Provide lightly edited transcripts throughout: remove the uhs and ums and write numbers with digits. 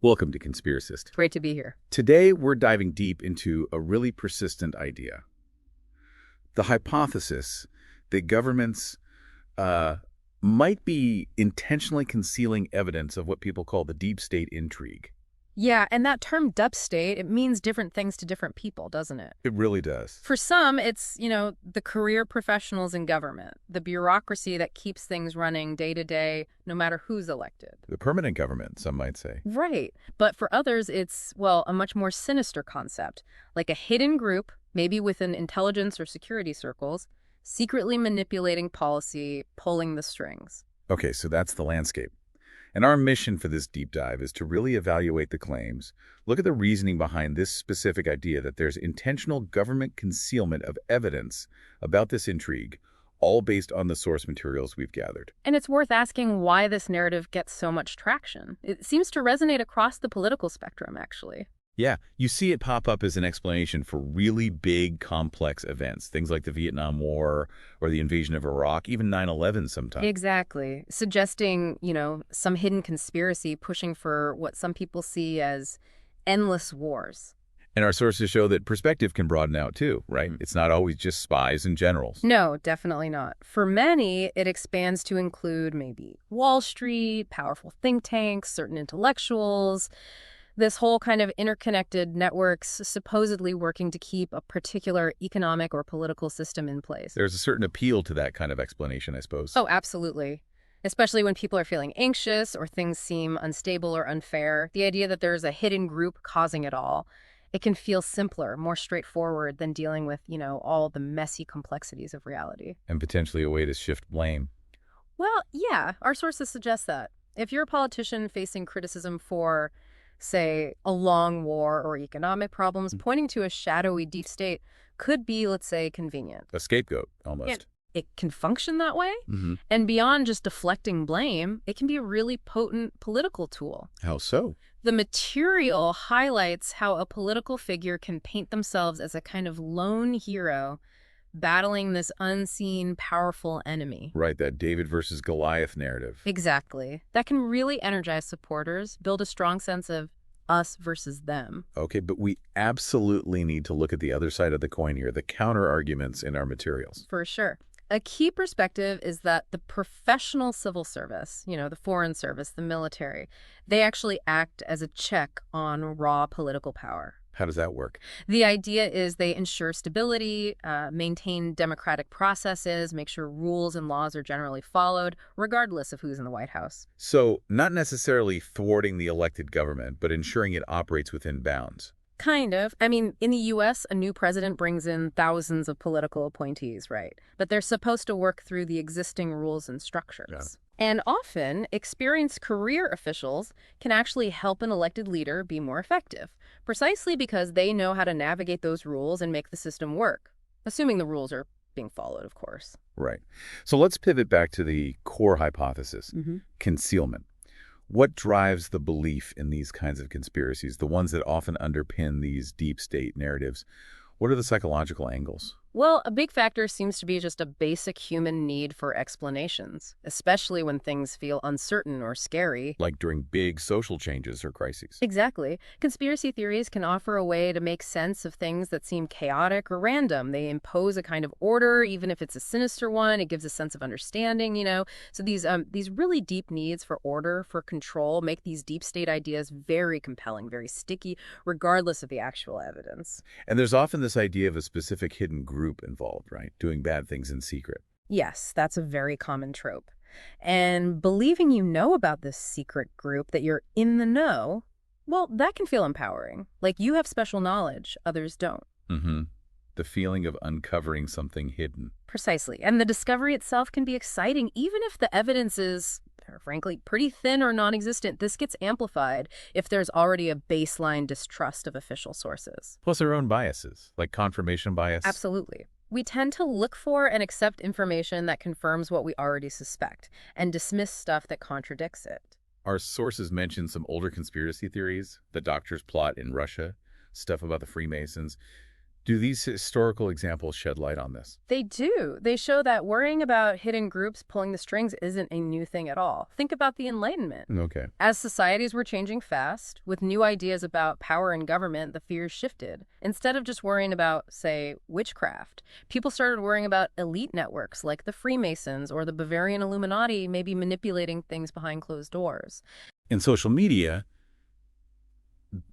Welcome to Conspiracist. Great to be here. Today, we're diving deep into a really persistent idea. The hypothesis that governments might be intentionally concealing evidence of what people call the deep state intrigue. Yeah, and that term "deep state," it means different things to different people, doesn't it? It really does. For some, it's, the career professionals in government, the bureaucracy that keeps things running day to day, no matter who's elected. The permanent government, some might say. Right. But for others, it's, a much more sinister concept, like a hidden group, maybe within intelligence or security circles, secretly manipulating policy, pulling the strings. Okay, so that's the landscape. And our mission for this deep dive is to really evaluate the claims, look at the reasoning behind this specific idea that there's intentional government concealment of evidence about this intrigue, all based on the source materials we've gathered. And it's worth asking why this narrative gets so much traction. It seems to resonate across the political spectrum, actually. Yeah, you see it pop up as an explanation for really big, complex events, things like the Vietnam War or the invasion of Iraq, even 9/11 sometimes. Exactly. Suggesting, some hidden conspiracy pushing for what some people see as endless wars. And our sources show that perspective can broaden out too, right? It's not always just spies and generals. No, definitely not. For many, it expands to include maybe Wall Street, powerful think tanks, certain intellectuals, this whole kind of interconnected networks supposedly working to keep a particular economic or political system in place. There's a certain appeal to that kind of explanation, I suppose. Oh, absolutely. Especially when people are feeling anxious or things seem unstable or unfair. The idea that there's a hidden group causing it all, it can feel simpler, more straightforward than dealing with, all the messy complexities of reality. And potentially a way to shift blame. Well, yeah, our sources suggest that. If you're a politician facing criticism for, say, a long war or economic problems, pointing to a shadowy deep state could be, let's say, convenient. A scapegoat, almost. It can function that way. Mm-hmm. And beyond just deflecting blame, it can be a really potent political tool. How so? The material highlights how a political figure can paint themselves as a kind of lone hero battling this unseen, powerful enemy. Right, that David versus Goliath narrative. Exactly. That can really energize supporters, build a strong sense of us versus them. Okay, but we absolutely need to look at the other side of the coin here, the counter-arguments in our materials. For sure. A key perspective is that the professional civil service, the foreign service, the military, they actually act as a check on raw political power. How does that work? The idea is they ensure stability, maintain democratic processes, make sure rules and laws are generally followed, regardless of who's in the White House. So, not necessarily thwarting the elected government, but ensuring it operates within bounds. Kind of. I mean, in the U.S., a new president brings in thousands of political appointees, right? But they're supposed to work through the existing rules and structures. Yeah. And often, experienced career officials can actually help an elected leader be more effective, precisely because they know how to navigate those rules and make the system work, assuming the rules are being followed, of course. Right. So let's pivot back to the core hypothesis, concealment. What drives the belief in these kinds of conspiracies, the ones that often underpin these deep state narratives? What are the psychological angles? Well, a big factor seems to be just a basic human need for explanations, especially when things feel uncertain or scary. Like during big social changes or crises. Exactly. Conspiracy theories can offer a way to make sense of things that seem chaotic or random. They impose a kind of order, even if it's a sinister one. It gives a sense of understanding, So these really deep needs for order, for control, make these deep state ideas very compelling, very sticky, regardless of the actual evidence. And there's often this idea of a specific hidden group involved, right? Doing bad things in secret. Yes, that's a very common trope. And believing you know about this secret group, that you're in the know, well, that can feel empowering. Like you have special knowledge, others don't. Mm-hmm. The feeling of uncovering something hidden. Precisely. And the discovery itself can be exciting, even if the evidence is, frankly, pretty thin or non-existent. This gets amplified if there's already a baseline distrust of official sources. Plus our own biases, like confirmation bias. Absolutely. We tend to look for and accept information that confirms what we already suspect and dismiss stuff that contradicts it. Our sources mention some older conspiracy theories, the doctor's plot in Russia, stuff about the Freemasons. Do these historical examples shed light on this? They do. They show that worrying about hidden groups pulling the strings isn't a new thing at all. Think about the Enlightenment. Okay. As societies were changing fast, with new ideas about power and government, the fears shifted. Instead of just worrying about, say, witchcraft, people started worrying about elite networks like the Freemasons or the Bavarian Illuminati maybe manipulating things behind closed doors. In social media,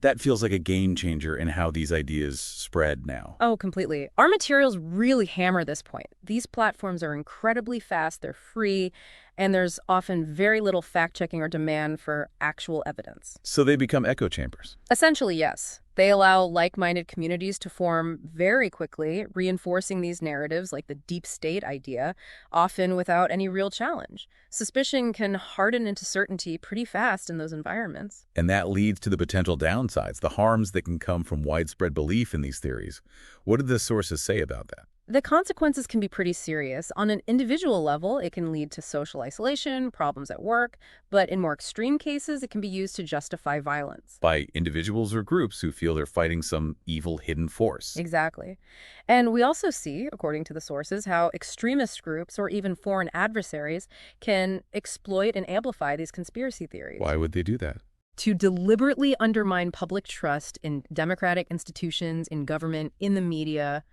that feels like a game changer in how these ideas spread now. Oh, completely. Our materials really hammer this point. These platforms are incredibly fast, they're free, and there's often very little fact-checking or demand for actual evidence. So they become echo chambers. Essentially, yes. They allow like-minded communities to form very quickly, reinforcing these narratives like the deep state idea, often without any real challenge. Suspicion can harden into certainty pretty fast in those environments. And that leads to the potential downsides, the harms that can come from widespread belief in these theories. What did the sources say about that? The consequences can be pretty serious. On an individual level, it can lead to social isolation, problems at work, but in more extreme cases, it can be used to justify violence. By individuals or groups who feel they're fighting some evil hidden force. Exactly. And we also see, according to the sources, how extremist groups or even foreign adversaries can exploit and amplify these conspiracy theories. Why would they do that? To deliberately undermine public trust in democratic institutions, in government, in the media,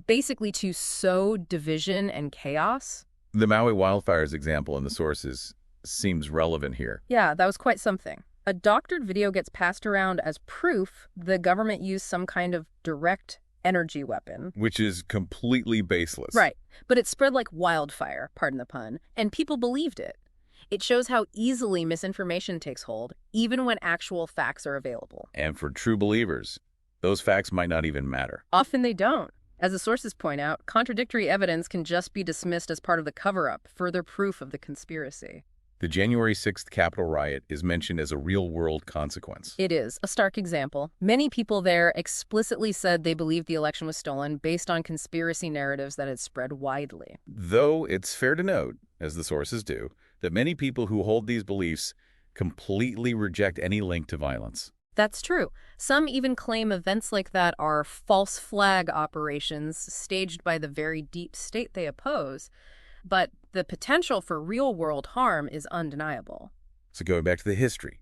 basically to sow division and chaos. The Maui wildfires example in the sources seems relevant here. Yeah, that was quite something. A doctored video gets passed around as proof the government used some kind of direct energy weapon. Which is completely baseless. Right. But it spread like wildfire, pardon the pun, and people believed it. It shows how easily misinformation takes hold, even when actual facts are available. And for true believers, those facts might not even matter. Often they don't. As the sources point out, contradictory evidence can just be dismissed as part of the cover-up, further proof of the conspiracy. The January 6th Capitol riot is mentioned as a real-world consequence. It is a stark example. Many people there explicitly said they believed the election was stolen based on conspiracy narratives that had spread widely. Though it's fair to note, as the sources do, that many people who hold these beliefs completely reject any link to violence. That's true. Some even claim events like that are false flag operations staged by the very deep state they oppose. But the potential for real-world harm is undeniable. So going back to the history,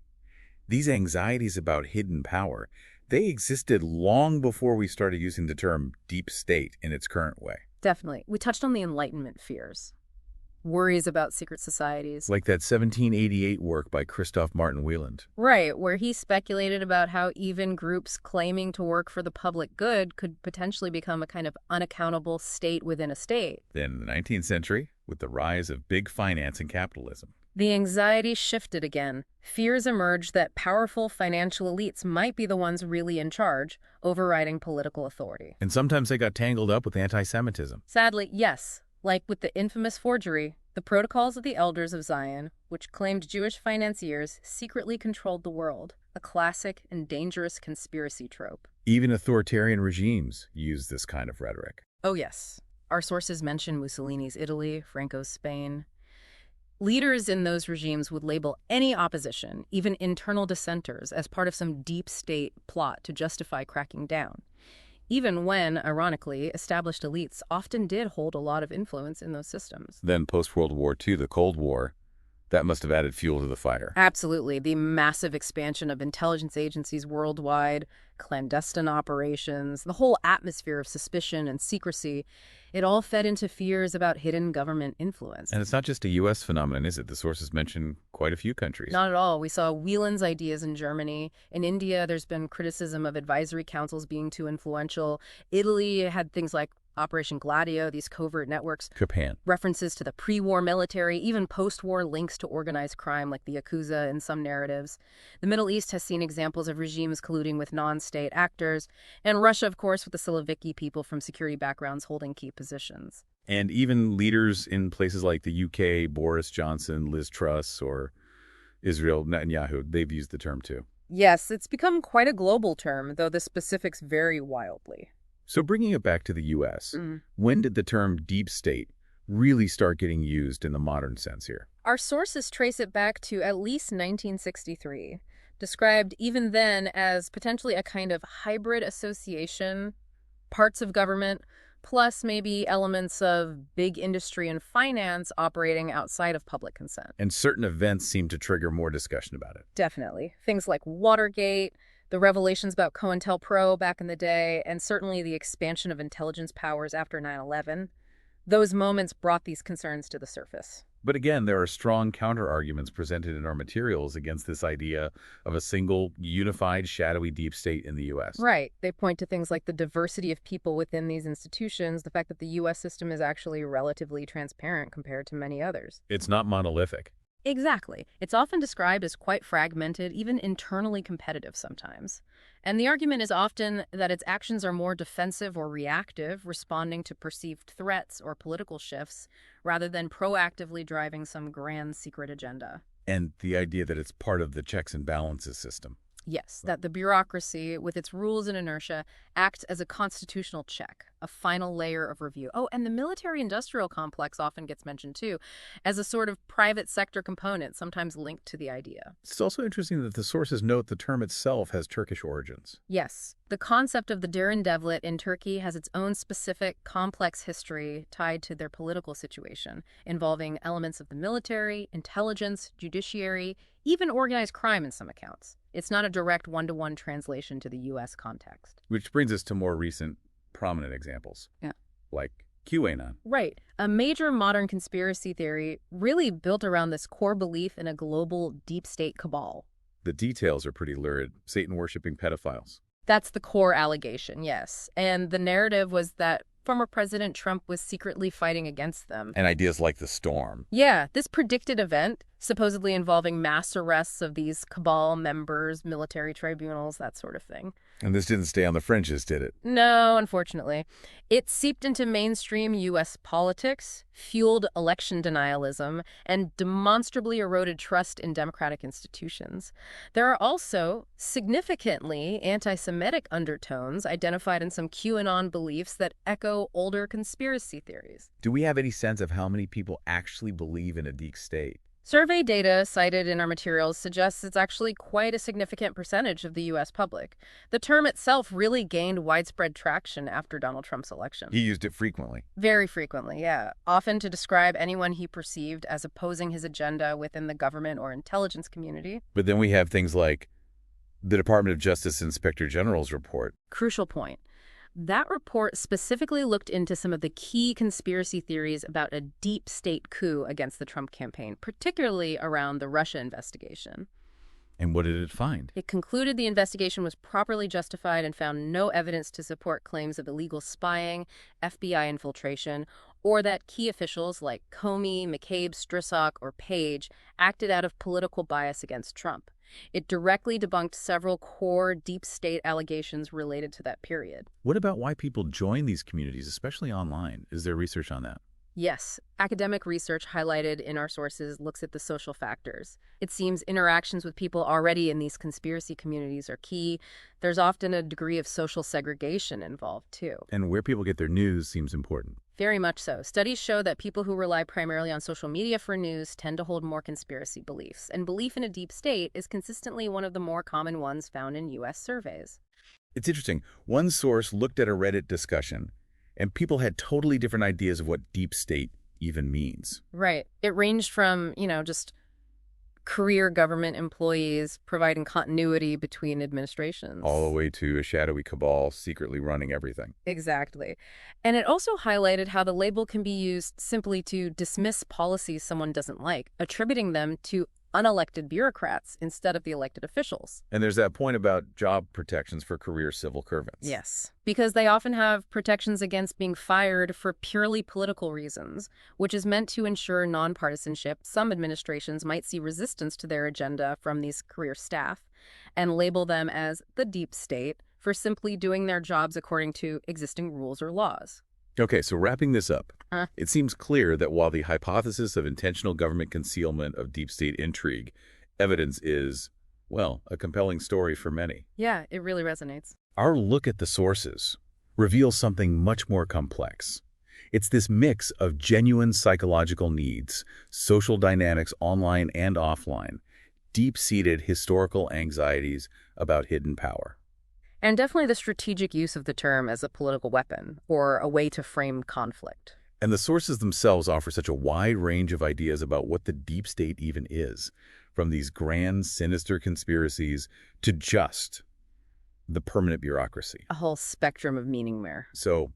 these anxieties about hidden power, they existed long before we started using the term deep state in its current way. Definitely. We touched on the Enlightenment fears. Worries about secret societies. Like that 1788 work by Christoph Martin Wieland. Right, where he speculated about how even groups claiming to work for the public good could potentially become a kind of unaccountable state within a state. Then in the 19th century, with the rise of big finance and capitalism, the anxiety shifted again. Fears emerged that powerful financial elites might be the ones really in charge, overriding political authority. And sometimes they got tangled up with anti-Semitism. Sadly, yes. Like with the infamous forgery, the Protocols of the Elders of Zion, which claimed Jewish financiers secretly controlled the world, a classic and dangerous conspiracy trope. Even authoritarian regimes use this kind of rhetoric. Oh, yes. Our sources mention Mussolini's Italy, Franco's Spain. Leaders in those regimes would label any opposition, even internal dissenters, as part of some deep state plot to justify cracking down. Even when, ironically, established elites often did hold a lot of influence in those systems. Then post-World War II, the Cold War, that must have added fuel to the fire. Absolutely. The massive expansion of intelligence agencies worldwide, clandestine operations, the whole atmosphere of suspicion and secrecy, it all fed into fears about hidden government influence. And it's not just a U.S. phenomenon, is it? The sources mention quite a few countries. Not at all. We saw Wieland's ideas in Germany. In India, there's been criticism of advisory councils being too influential. Italy had things like Operation Gladio, these covert networks. Japan. References to the pre-war military, even post-war links to organized crime like the Yakuza in some narratives. The Middle East has seen examples of regimes colluding with non-state actors. And Russia, of course, with the Siloviki people from security backgrounds holding key positions. And even leaders in places like the UK, Boris Johnson, Liz Truss, or Israel Netanyahu, they've used the term too. Yes, it's become quite a global term, though the specifics vary wildly. So bringing it back to the U.S., when did the term deep state really start getting used in the modern sense here? Our sources trace it back to at least 1963, described even then as potentially a kind of hybrid association parts of government, plus maybe elements of big industry and finance operating outside of public consent. And certain events seem to trigger more discussion about it. Definitely. Things like Watergate, the revelations about COINTELPRO back in the day, and certainly the expansion of intelligence powers after 9/11. Those moments brought these concerns to the surface. But again, there are strong counter-arguments presented in our materials against this idea of a single, unified, shadowy deep state in the U.S. Right. They point to things like the diversity of people within these institutions, the fact that the U.S. system is actually relatively transparent compared to many others. It's not monolithic. Exactly. It's often described as quite fragmented, even internally competitive sometimes. And the argument is often that its actions are more defensive or reactive, responding to perceived threats or political shifts, rather than proactively driving some grand secret agenda. And the idea that it's part of the checks and balances system. Yes, that the bureaucracy, with its rules and inertia, acts as a constitutional check, a final layer of review. Oh, and the military-industrial complex often gets mentioned, too, as a sort of private sector component, sometimes linked to the idea. It's also interesting that the sources note the term itself has Turkish origins. Yes, the concept of the derin devlet in Turkey has its own specific, complex history tied to their political situation, involving elements of the military, intelligence, judiciary, even organized crime in some accounts. It's not a direct one-to-one translation to the U.S. context. Which brings us to more recent, prominent examples. Yeah. Like QAnon. Right. A major modern conspiracy theory really built around this core belief in a global deep state cabal. The details are pretty lurid. Satan-worshipping pedophiles. That's the core allegation, yes. And the narrative was that former President Trump was secretly fighting against them. And ideas like the storm. Yeah, this predicted event, supposedly involving mass arrests of these cabal members, military tribunals, that sort of thing. And this didn't stay on the fringes, did it? No, unfortunately. It seeped into mainstream U.S. politics, fueled election denialism, and demonstrably eroded trust in democratic institutions. There are also significantly anti-Semitic undertones identified in some QAnon beliefs that echo older conspiracy theories. Do we have any sense of how many people actually believe in a deep state? Survey data cited in our materials suggests it's actually quite a significant percentage of the U.S. public. The term itself really gained widespread traction after Donald Trump's election. He used it frequently. Very frequently, yeah. Often to describe anyone he perceived as opposing his agenda within the government or intelligence community. But then we have things like the Department of Justice Inspector General's report. Crucial point. That report specifically looked into some of the key conspiracy theories about a deep state coup against the Trump campaign, particularly around the Russia investigation. And what did it find? It concluded the investigation was properly justified and found no evidence to support claims of illegal spying, FBI infiltration, or that key officials like Comey, McCabe, Strzok, or Page acted out of political bias against Trump. It directly debunked several core deep state allegations related to that period. What about why people join these communities, especially online? Is there research on that? Yes, academic research highlighted in our sources looks at the social factors. It seems interactions with people already in these conspiracy communities are key. There's often a degree of social segregation involved, too. And where people get their news seems important. Very much so. Studies show that people who rely primarily on social media for news tend to hold more conspiracy beliefs, and belief in a deep state is consistently one of the more common ones found in U.S. surveys. It's interesting. One source looked at a Reddit discussion, and people had totally different ideas of what deep state even means. Right. It ranged from, just career government employees providing continuity between administrations. All the way to a shadowy cabal secretly running everything. Exactly. And it also highlighted how the label can be used simply to dismiss policies someone doesn't like, attributing them to unelected bureaucrats instead of the elected officials. And there's that point about job protections for career civil servants. Yes, because they often have protections against being fired for purely political reasons, which is meant to ensure nonpartisanship. Some administrations might see resistance to their agenda from these career staff and label them as the deep state for simply doing their jobs according to existing rules or laws. Okay, so wrapping this up, it seems clear that while the hypothesis of intentional government concealment of deep state intrigue evidence is, well, a compelling story for many. Yeah, it really resonates. Our look at the sources reveals something much more complex. It's this mix of genuine psychological needs, social dynamics online and offline, deep-seated historical anxieties about hidden power. And definitely the strategic use of the term as a political weapon or a way to frame conflict. And the sources themselves offer such a wide range of ideas about what the deep state even is, from these grand, sinister conspiracies to just the permanent bureaucracy. A whole spectrum of meaning there. So,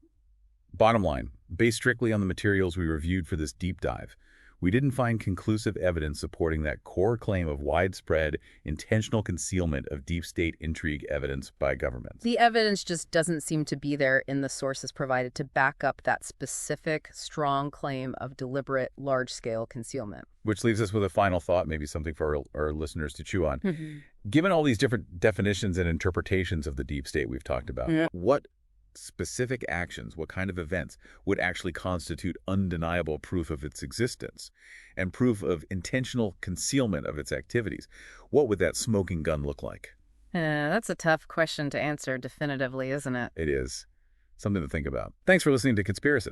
bottom line, based strictly on the materials we reviewed for this deep dive, we didn't find conclusive evidence supporting that core claim of widespread, intentional concealment of deep state intrigue evidence by governments. The evidence just doesn't seem to be there in the sources provided to back up that specific, strong claim of deliberate, large-scale concealment. Which leaves us with a final thought, maybe something for our listeners to chew on. Given all these different definitions and interpretations of the deep state we've talked about, what specific actions, what kind of events would actually constitute undeniable proof of its existence and proof of intentional concealment of its activities? What would that smoking gun look like? That's a tough question to answer definitively, isn't it? It is. Something to think about. Thanks for listening to Conspiracist.